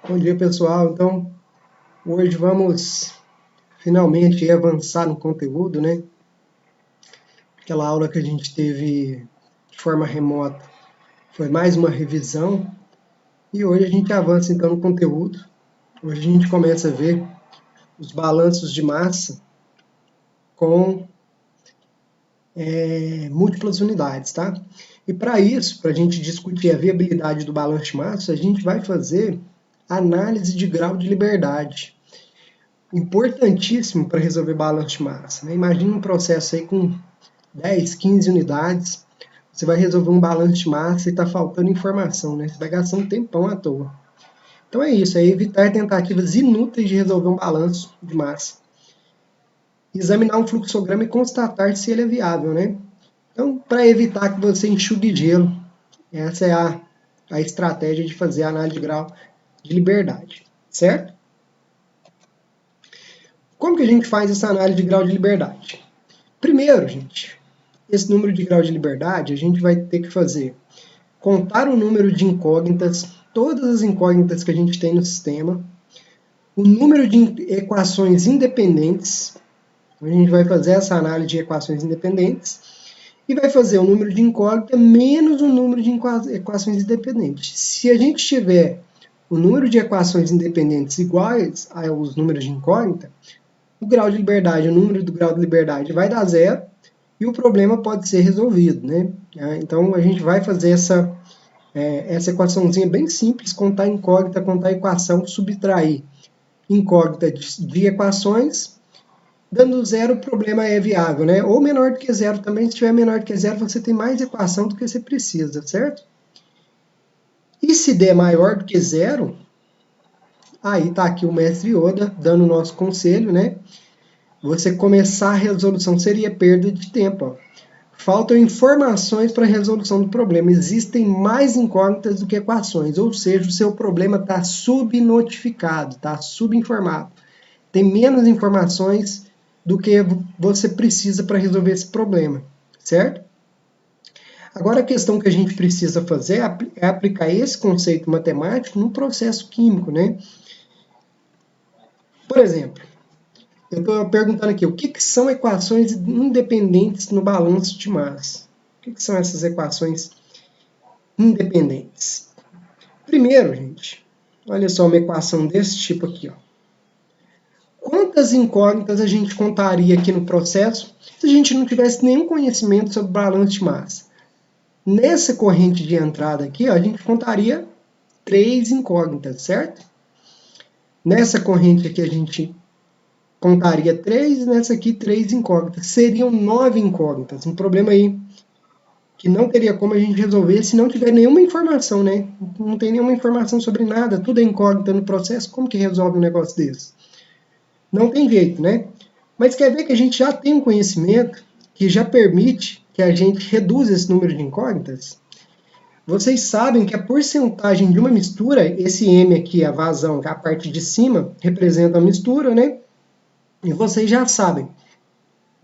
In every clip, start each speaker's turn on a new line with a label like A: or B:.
A: Bom dia, pessoal. Então, hoje vamos finalmente avançar no conteúdo, né? Aquela aula que a gente teve de forma remota foi mais uma revisão e hoje a gente avança então no conteúdo. Hoje a gente começa a ver os balanços de massa com múltiplas unidades, tá? E para isso, para a gente discutir a viabilidade do balanço de massa, a gente vai fazer análise de grau de liberdade. Importantíssimo para resolver balanço de massa. Né? Imagina um processo aí com 10, 15 unidades, você vai resolver um balanço de massa e está faltando informação, né? Você vai gastar um tempão à toa. Então é isso, é evitar tentativas inúteis de resolver um balanço de massa. Examinar um fluxograma e constatar se ele é viável, né? Então, para evitar que você enxugue gelo, essa é a estratégia de fazer a análise de grau de liberdade, certo? Como que a gente faz essa análise de grau de liberdade? Primeiro, gente, esse número de grau de liberdade, a gente vai ter que fazer contar o número de incógnitas, todas as incógnitas que a gente tem no sistema, o número de equações independentes, a gente vai fazer essa análise de equações independentes, e vai fazer o número de incógnita menos o número de equações independentes. Se a gente tiver o número de equações independentes iguais aos números de incógnita, o grau de liberdade, o número do grau de liberdade vai dar zero, e o problema pode ser resolvido, né? Então a gente vai fazer essa equaçãozinha bem simples, contar incógnita, contar equação, subtrair incógnita de equações, dando zero o problema é viável, né? Ou menor do que zero também, se tiver menor do que zero você tem mais equação do que você precisa, certo? E se der maior do que zero, aí tá aqui o mestre Yoda dando o nosso conselho, né? Você começar a resolução seria perda de tempo, ó. Faltam informações para a resolução do problema. Existem mais incógnitas do que equações, ou seja, o seu problema está subnotificado, está subinformado. Tem menos informações do que você precisa para resolver esse problema, certo? Agora a questão que a gente precisa fazer é aplicar esse conceito matemático no processo químico, né? Por exemplo, eu estou perguntando aqui, o que são equações independentes no balanço de massa? O que são essas equações independentes? Primeiro, gente, olha só uma equação desse tipo aqui, ó. Quantas incógnitas a gente contaria aqui no processo se a gente não tivesse nenhum conhecimento sobre balanço de massa? Nessa corrente de entrada aqui, ó, a gente contaria 3 incógnitas, certo? Nessa corrente aqui a gente contaria 3, nessa aqui 3 incógnitas. Seriam 9 incógnitas. Um problema aí que não teria como a gente resolver se não tiver nenhuma informação, né? Não tem nenhuma informação sobre nada, tudo é incógnita no processo, como que resolve um negócio desse? Não tem jeito, né? Mas quer ver que a gente já tem um conhecimento que já permite que a gente reduza esse número de incógnitas? Vocês sabem que a porcentagem de uma mistura, esse M aqui, a vazão, que é a parte de cima, representa a mistura, né? E vocês já sabem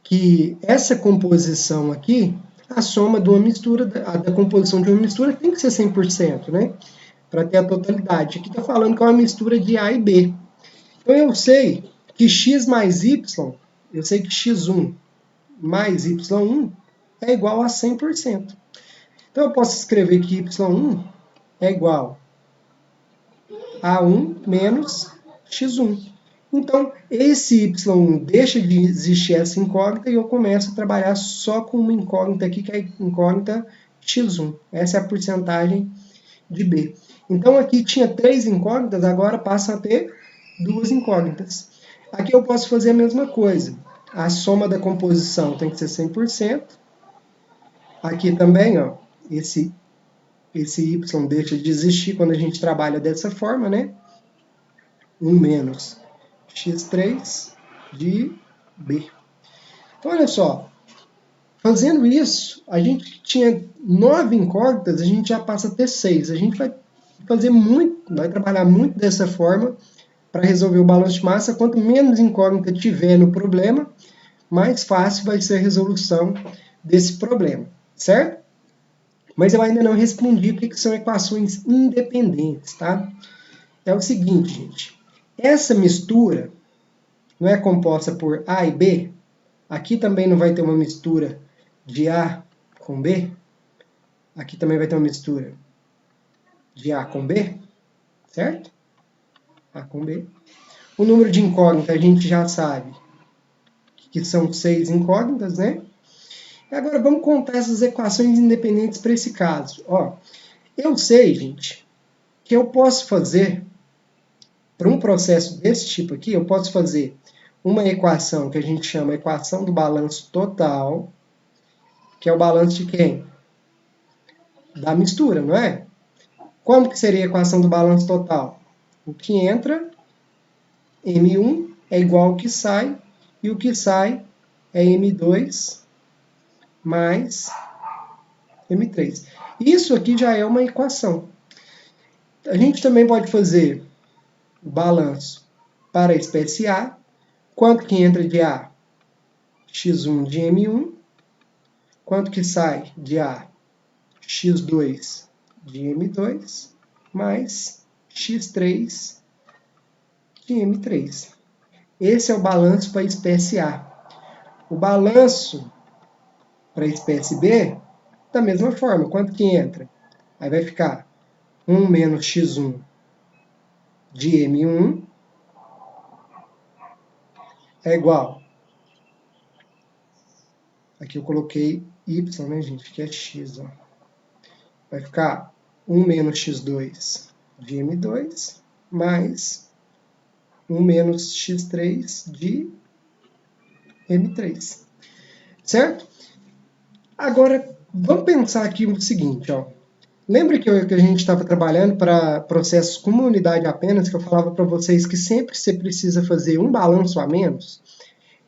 A: que essa composição aqui, a soma de uma mistura, da composição de uma mistura tem que ser 100%, né? Para ter a totalidade. Aqui está falando que é uma mistura de A e B. Então eu sei que x mais y, eu sei que x1 mais y1 é igual a 100%. Então eu posso escrever que y1 é igual a 1 menos x1. Então, esse y1 deixa de existir essa incógnita e eu começo a trabalhar só com uma incógnita aqui, que é a incógnita x1. Essa é a porcentagem de B. Então, aqui tinha 3 incógnitas, agora passa a ter 2 incógnitas. Aqui eu posso fazer a mesma coisa. A soma da composição tem que ser 100%. Aqui também, ó, esse y deixa de existir quando a gente trabalha dessa forma, né? 1 menos x3 de B. Então, olha só. Fazendo isso, a gente tinha 9 incógnitas, a gente já passa a ter 6. A gente vai fazer muito, vai trabalhar muito dessa forma para resolver o balanço de massa. Quanto menos incógnita tiver no problema, mais fácil vai ser a resolução desse problema, certo? Mas eu ainda não respondi o que são equações independentes, tá? é o seguinte, gente. Essa mistura não é composta por A e B? Aqui também não vai ter uma mistura de A com B? Aqui também vai ter uma mistura de A com B, certo? A com B. O número de incógnitas a gente já sabe que são 6 incógnitas, né? E agora vamos contar essas equações independentes para esse caso. Ó, eu sei, gente, que eu posso fazer, para um processo desse tipo aqui, eu posso fazer uma equação que a gente chama equação do balanço total, que é o balanço de quem? Da mistura, não é? Como que seria a equação do balanço total? O que entra, M1, é igual ao que sai, e o que sai é M2 mais M3. Isso aqui já é uma equação. A gente também pode fazer o balanço para a espécie A. Quanto que entra de A? X1 de M1. Quanto que sai de A? X2 de M2 mais X3 de M3. Esse é o balanço para a espécie A. O balanço para a espécie B, da mesma forma, quanto que entra? Aí vai ficar 1 menos x1 de M1 é igual. Aqui eu coloquei y, né, gente? Que é x. Ó. Vai ficar 1 menos x2 de M2 mais 1 menos x3 de M3. Certo? Agora, vamos pensar aqui o seguinte, ó. Lembra que a gente estava trabalhando para processos com uma unidade apenas, que eu falava para vocês que sempre você precisa fazer um balanço a menos?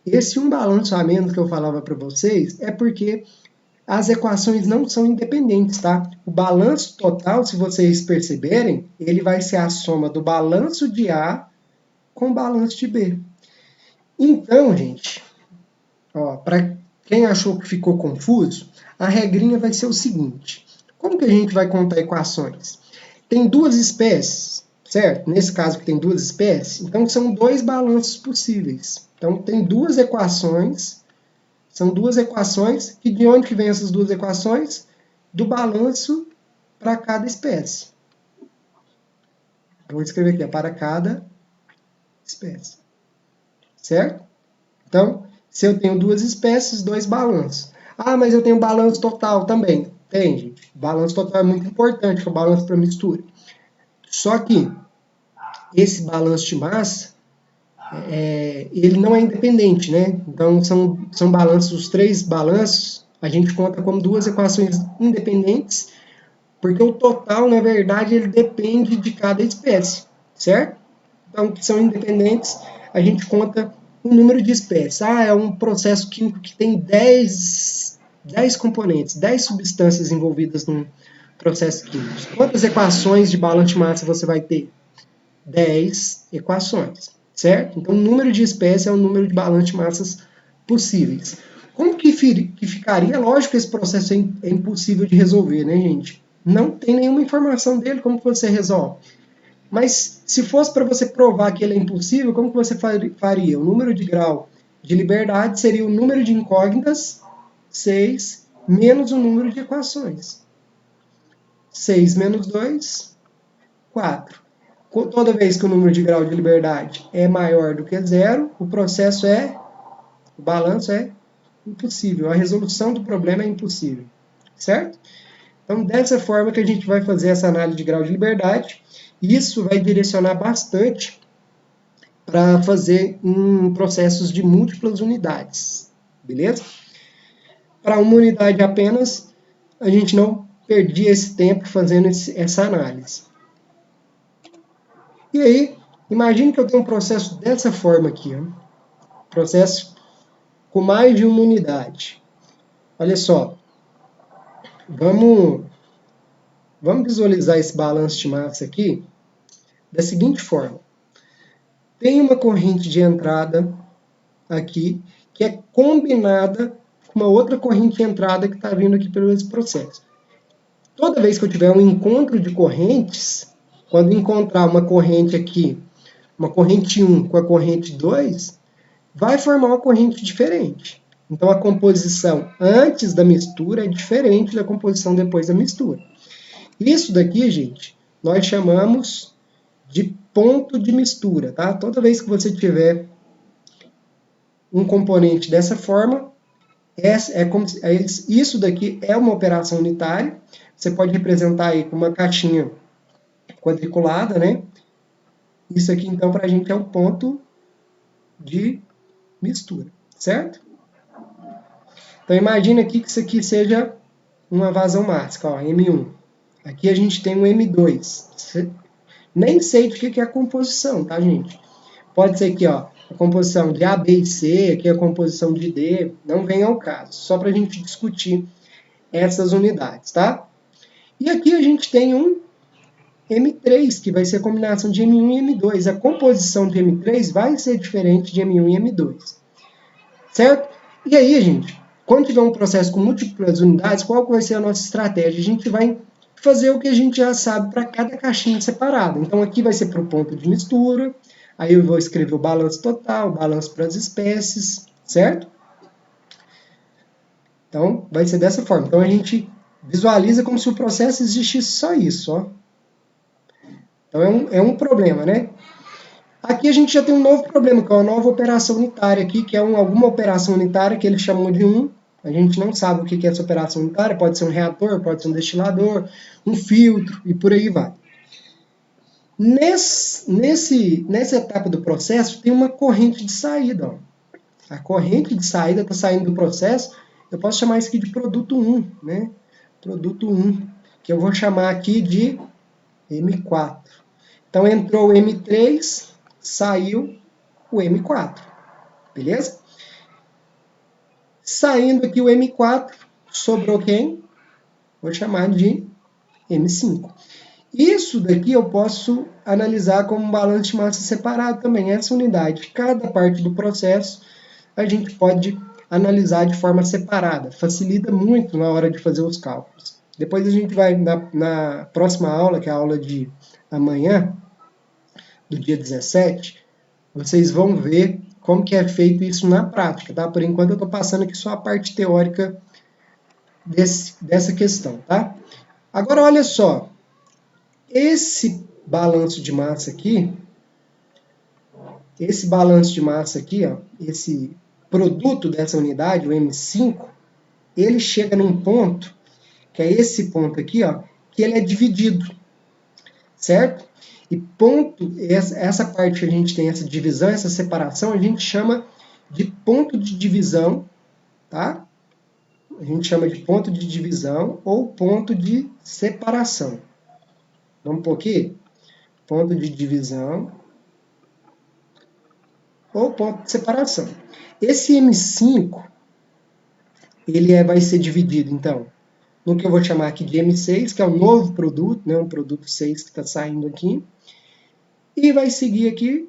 A: Esse um balanço a menos que eu falava para vocês é porque as equações não são independentes, tá? O balanço total, se vocês perceberem, ele vai ser a soma do balanço de A com o balanço de B. Então, gente, para quem achou que ficou confuso, a regrinha vai ser o seguinte. Como que a gente vai contar equações? Tem duas espécies, certo? Nesse caso que tem duas espécies, então são dois balanços possíveis. Então tem duas equações, são duas equações, e de onde que vem essas duas equações? Do balanço para cada espécie. Vou escrever aqui, para cada espécie. Certo? Então, se eu tenho duas espécies, dois balanços. Ah, mas eu tenho balanço total também. Tem, gente. Balanço total é muito importante, que é o balanço para mistura. Só que esse balanço de massa, ele não é independente, né? Então, são balanços, os três balanços, a gente conta como duas equações independentes, porque o total, na verdade, ele depende de cada espécie, certo? Então, que são independentes, a gente conta o número de espécies. Ah, é um processo químico que tem 10 componentes, 10 substâncias envolvidas num processo químico. Quantas equações de balanço de massa você vai ter? 10 equações, certo? Então, o número de espécies é o número de balanço de massas possíveis. Como que ficaria? Lógico que esse processo é impossível de resolver, né, gente? Não tem nenhuma informação dele, como que você resolve? Mas se fosse para você provar que ele é impossível, como que você faria? O número de grau de liberdade seria o número de incógnitas, 6, menos o número de equações. 6 menos 2, 4. Toda vez que o número de grau de liberdade é maior do que 0, o balanço é impossível. A resolução do problema é impossível. Certo? Então, dessa forma que a gente vai fazer essa análise de grau de liberdade. Isso vai direcionar bastante para fazer em processos de múltiplas unidades, beleza? Para uma unidade apenas, a gente não perdia esse tempo fazendo essa análise. E aí, imagine que eu tenho um processo dessa forma aqui, ó. Processo com mais de uma unidade. Olha só, vamos visualizar esse balanço de massa aqui da seguinte forma. Tem uma corrente de entrada aqui que é combinada com uma outra corrente de entrada que está vindo aqui pelo esse processo. Toda vez que eu tiver um encontro de correntes, quando encontrar uma corrente aqui, uma corrente 1 com a corrente 2, vai formar uma corrente diferente. Então, a composição antes da mistura é diferente da composição depois da mistura. Isso daqui, gente, nós chamamos de ponto de mistura, tá? Toda vez que você tiver um componente dessa forma, isso daqui é uma operação unitária. Você pode representar aí com uma caixinha quadriculada, né? Isso aqui, então, para a gente é um ponto de mistura, certo? Então, imagina aqui que isso aqui seja uma vazão máxima, ó, M1. Aqui a gente tem um M2. Nem sei do que é a composição, tá, gente? Pode ser aqui, ó, a composição de A, B e C, aqui a composição de D, não vem ao caso. Só para a gente discutir essas unidades, tá? E aqui a gente tem um M3, que vai ser a combinação de M1 e M2. A composição de M3 vai ser diferente de M1 e M2. Certo? E aí, gente, quando tiver um processo com múltiplas unidades, qual vai ser a nossa estratégia? A gente vai fazer o que a gente já sabe para cada caixinha separada. Então, aqui vai ser para o ponto de mistura. Aí eu vou escrever o balanço total, o balanço para as espécies, certo? Então, vai ser dessa forma. Então, a gente visualiza como se o processo existisse só isso, ó. Então, é um problema, né? Aqui a gente já tem um novo problema, que é uma nova operação unitária aqui, que é alguma operação unitária que ele chamou de 1. A gente não sabe o que é essa operação unitária, pode ser um reator, pode ser um destilador, um filtro e por aí vai. Nessa etapa do processo tem uma corrente de saída. Ó. A corrente de saída está saindo do processo, eu posso chamar isso aqui de produto 1, né? Produto 1, que eu vou chamar aqui de M4. Então entrou o M3, saiu o M4, beleza? Saindo aqui o M4, sobrou quem? Vou chamar de M5. Isso daqui eu posso analisar como um balanço de massa separado também. Essa unidade, cada parte do processo, a gente pode analisar de forma separada. Facilita muito na hora de fazer os cálculos. Depois a gente vai, na próxima aula, que é a aula de amanhã, do dia 17, vocês vão ver como que é feito isso na prática, tá? Por enquanto eu estou passando aqui só a parte teórica dessa questão, tá? Agora, olha só. Esse balanço de massa aqui, ó, esse produto dessa unidade, o M5, ele chega num ponto, que é esse ponto aqui, ó, que ele é dividido, certo? E ponto, essa parte que a gente tem essa divisão, essa separação, a gente chama de ponto de divisão, tá? A gente chama de ponto de divisão ou ponto de separação. Vamos por aqui? Ponto de divisão ou ponto de separação. Esse M5, ele vai ser dividido, então, no que eu vou chamar aqui de M6, que é o novo produto, né, um produto 6 que está saindo aqui, e vai seguir aqui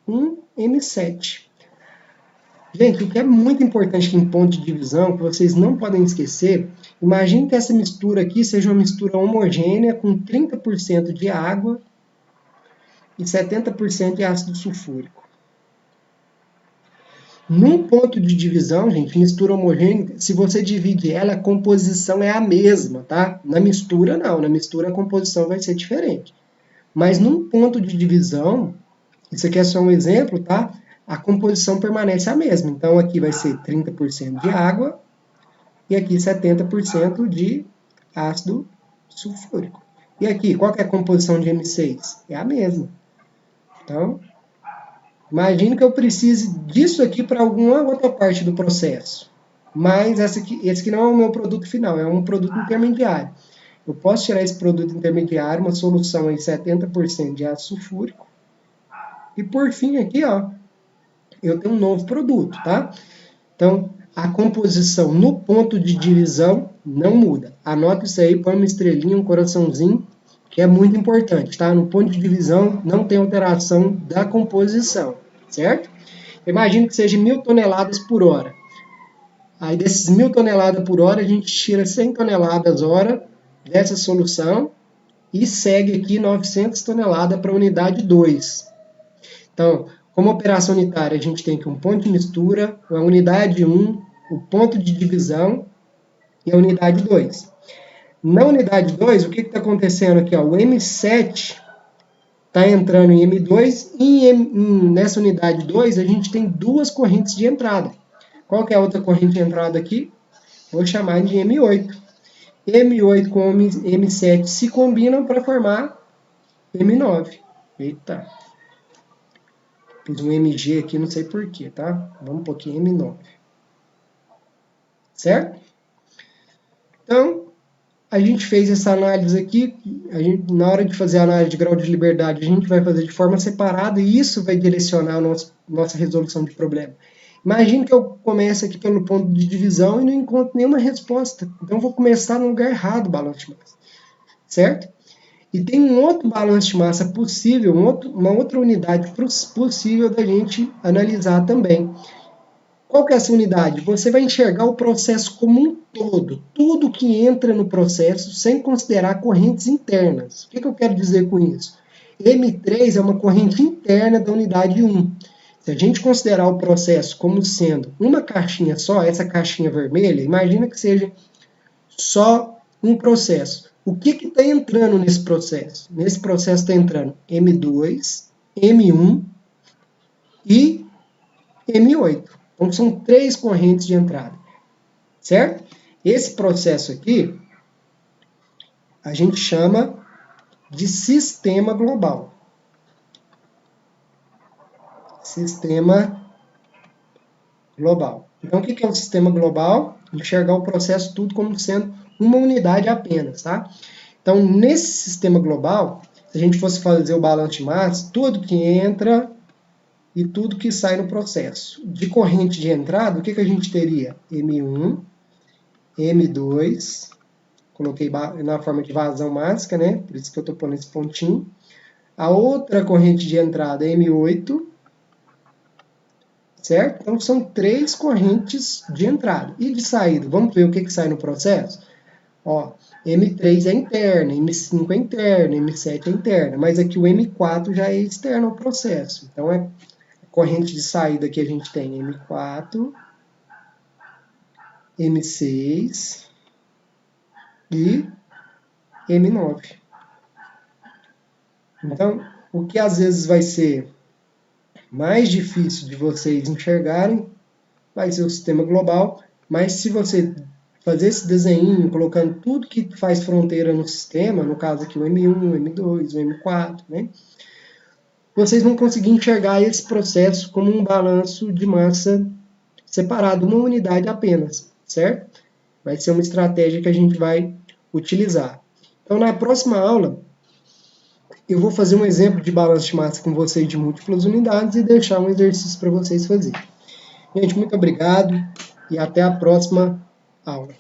A: um M7. Gente, o que é muito importante aqui em ponto de divisão, que vocês não podem esquecer, imagine que essa mistura aqui seja uma mistura homogênea com 30% de água e 70% de ácido sulfúrico. Num ponto de divisão, gente, mistura homogênea, se você divide ela, a composição é a mesma, tá? Na mistura, não. Na mistura, a composição vai ser diferente. Mas num ponto de divisão, isso aqui é só um exemplo, tá? A composição permanece a mesma. Então, aqui vai ser 30% de água e aqui 70% de ácido sulfúrico. E aqui, qual que é a composição de M6? É a mesma. Então, imagine que eu precise disso aqui para alguma outra parte do processo. Mas esse aqui não é o meu produto final, é um produto intermediário. Eu posso tirar esse produto intermediário, uma solução em 70% de ácido sulfúrico. E por fim aqui, ó, eu tenho um novo produto, tá? Então, a composição no ponto de divisão não muda. Anota isso aí, põe uma estrelinha, um coraçãozinho, que é muito importante, tá? No ponto de divisão não tem alteração da composição, certo? Imagina que seja 1.000 toneladas por hora. Aí desses 1.000 toneladas por hora, a gente tira 100 toneladas hora dessa solução e segue aqui 900 toneladas para a unidade 2. Então, como operação unitária, a gente tem aqui um ponto de mistura, a unidade 1, o ponto de divisão e a unidade 2. Na unidade 2, o que está acontecendo aqui? Ó? O M7 está entrando em M2 e nessa unidade 2 a gente tem duas correntes de entrada. Qual que é a outra corrente de entrada aqui? Vou chamar de M8. M8 com M7 se combinam para formar M9. Eita. Fiz um MG aqui, não sei porquê, tá? Vamos pôr aqui M9. Certo? Então, a gente fez essa análise aqui. Na hora de fazer a análise de grau de liberdade, a gente vai fazer de forma separada e isso vai direcionar a nossa resolução de problema. Imagine que eu comece aqui pelo ponto de divisão e não encontro nenhuma resposta. Então, eu vou começar no lugar errado o balanço de massa. Certo? E tem um outro balanço de massa possível, uma outra unidade possível da gente analisar também. Qual que é essa unidade? Você vai enxergar o processo como um todo, tudo que entra no processo, sem considerar correntes internas. O que eu quero dizer com isso? M3 é uma corrente interna da unidade 1. Se a gente considerar o processo como sendo uma caixinha só, essa caixinha vermelha, imagina que seja só um processo. O que está entrando nesse processo? Nesse processo está entrando M2, M1 e M8. Então, são três correntes de entrada. Certo? Esse processo aqui, a gente chama de sistema global. Sistema global. Então, o que é o sistema global? Enxergar o processo tudo como sendo uma unidade apenas, tá? Então, nesse sistema global, se a gente fosse fazer o balanço de massa, tudo que entra e tudo que sai no processo. De corrente de entrada, o que a gente teria? M1, M2, coloquei na forma de vazão mássica, né? Por isso que eu estou pondo esse pontinho. A outra corrente de entrada é M8, certo? Então, são três correntes de entrada. E de saída, vamos ver o que sai no processo? Ó, M3 é interna, M5 é interna, M7 é interna, mas aqui o M4 já é externo ao processo. Então, a corrente de saída que a gente tem M4, M6 e M9. Então, o que às vezes vai ser mais difícil de vocês enxergarem vai ser o sistema global, mas se você fazer esse desenho, colocando tudo que faz fronteira no sistema, no caso aqui o M1, o M2, o M4, né? Vocês vão conseguir enxergar esse processo como um balanço de massa separado, uma unidade apenas, certo? Vai ser uma estratégia que a gente vai utilizar. Então, na próxima aula, eu vou fazer um exemplo de balanço de massa com vocês de múltiplas unidades e deixar um exercício para vocês fazerem. Gente, muito obrigado e até a próxima aula.